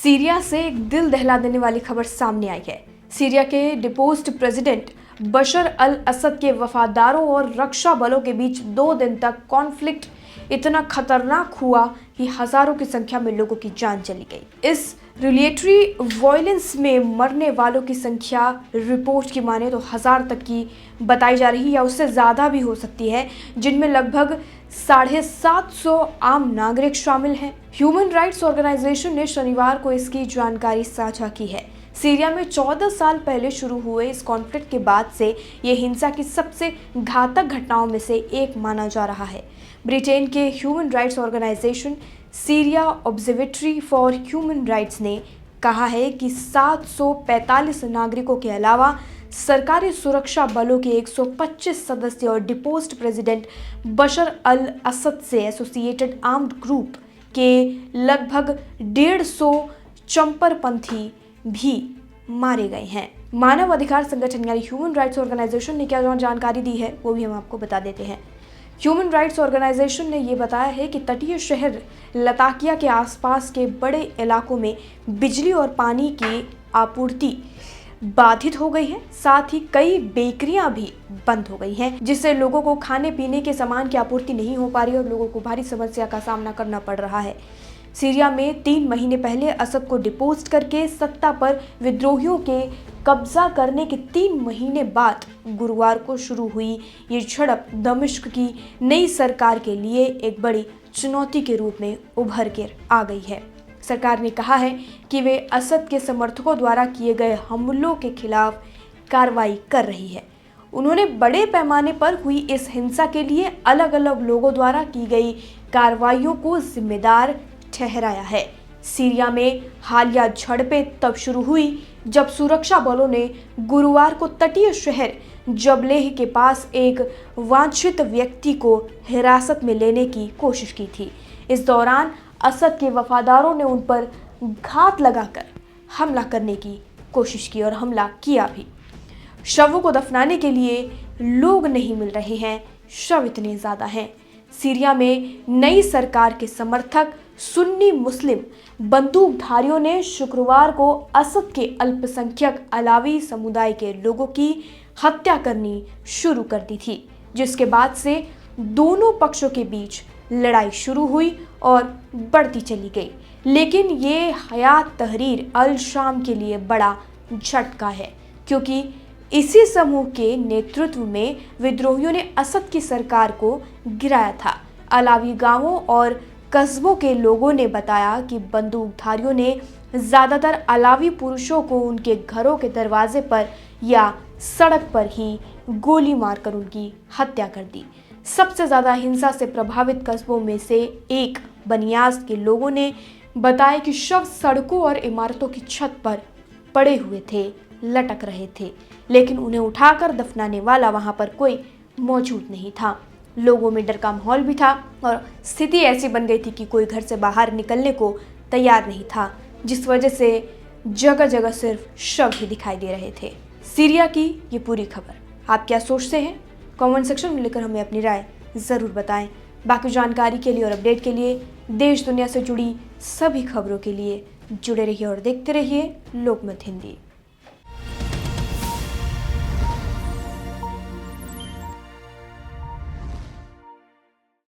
Syria से एक दिल दहला देने वाली खबर सामने आई है। सीरिया के डिपोज्ड प्रेसिडेंट बशर अल असद के वफादारों और रक्षा बलों के बीच 2 दिन तक कॉन्फ्लिक्ट इतना खतरनाक हुआ कि हजारों की संख्या में लोगों की जान चली गई। इस रिलेटरी वायलेंस में मरने वालों की संख्या रिपोर्ट की माने तो 1000 तक की बताई जा रही है या उससे ज़्यादा भी हो सकती है, जिनमें लगभग 750 आम नागरिक शामिल हैं। ह्यूमन राइट्स ऑर्गेनाइजेशन ने शनिवार को इसकी जानकारी साझा की है। सीरिया में 14 साल पहले शुरू हुए इस कॉन्फ्लिक्ट के बाद से ये हिंसा की सबसे घातक घटनाओं में से एक माना जा रहा है। ब्रिटेन के human rights organisation Syria observatory for human rights ने कहा है कि 745 नागरिकों के अलावा सरकारी सुरक्षा बलों के 125 सदस्य और डिपोज्ड प्रेसिडेंट बशर अल असद से एसोसिएटेड आर्म्ड ग्रुप के लगभग 150 चंपरपंथी भी मारे गए हैं। मानव अधिकार संगठन यानी ह्यूमन राइट्स ऑर्गेनाइजेशन ने क्या जानकारी दी है वो भी हम आपको बता देते हैं। ह्यूमन राइट्स ऑर्गेनाइजेशन ने ये बताया है कि तटीय शहर लताकिया के आसपास के बड़े इलाकों में बिजली और पानी की आपूर्ति बाधित हो गई है। साथ ही कई बेकरियां भी बंद हो गई हैं, जिससे लोगों को खाने पीने के सामान की आपूर्ति नहीं हो पा रही है और लोगों को भारी समस्या का सामना करना पड़ रहा है। सीरिया में 3 महीने पहले असद को डिपोज्ड करके सत्ता पर विद्रोहियों के कब्जा करने के 3 महीने बाद गुरुवार को शुरू हुई ये झड़प दमिश्क की नई सरकार के लिए एक बड़ी चुनौती के रूप में उभर कर आ गई है। सरकार ने कहा है कि वे असद के समर्थकों द्वारा किए गए हमलों के खिलाफ कार्रवाई कर रही है। उन्होंने बड़े पैमाने पर हुई इस हिंसा के लिए अलग अलग लोगों द्वारा की गई कार्रवाइयों को जिम्मेदार ठहराया है। सीरिया में हालिया झड़पें तब शुरू हुई जब सुरक्षा बलों ने गुरुवार को तटीय शहर जबलेह के पास एक वांछित व्यक्ति को हिरासत में लेने की कोशिश की थी। इस दौरान असद के वफादारों ने उन पर घात लगाकर हमला करने की कोशिश की और हमला किया भी। शवों को दफनाने के लिए लोग नहीं मिल रहे हैं, शव इतने ज़्यादा हैं। सीरिया में नई सरकार के समर्थक सुन्नी मुस्लिम बंदूकधारियों ने शुक्रवार को असद के अल्पसंख्यक अलावी समुदाय के लोगों की हत्या करनी शुरू कर दी थी, जिसके बाद से दोनों पक्षों के बीच लड़ाई शुरू हुई और बढ़ती चली गई। लेकिन ये हयात तहरीर अल शाम के लिए बड़ा झटका है, क्योंकि इसी समूह के नेतृत्व में विद्रोहियों ने असद की सरकार को गिराया था। अलावी गांवों और कस्बों के लोगों ने बताया कि बंदूकधारियों ने ज़्यादातर अलावी पुरुषों को उनके घरों के दरवाजे पर या सड़क पर ही गोली मारकर उनकी हत्या कर दी। सबसे ज़्यादा हिंसा से प्रभावित कस्बों में से एक बनियास के लोगों ने बताया कि शव सड़कों और इमारतों की छत पर पड़े हुए थे, लटक रहे थे, लेकिन उन्हें उठाकर दफनाने वाला वहां पर कोई मौजूद नहीं था। लोगों में डर का माहौल भी था और स्थिति ऐसी बन गई थी कि कोई घर से बाहर निकलने को तैयार नहीं था, जिस वजह से जगह जगह सिर्फ शव ही दिखाई दे रहे थे। सीरिया की ये पूरी खबर आप क्या सोचते हैं? कमेंट सेक्शन में लिखकर हमें अपनी राय ज़रूर बताएं। बाकी जानकारी के लिए और अपडेट के लिए देश दुनिया से जुड़ी सभी खबरों के लिए जुड़े रहिए और देखते रहिए लोकमत हिंदी।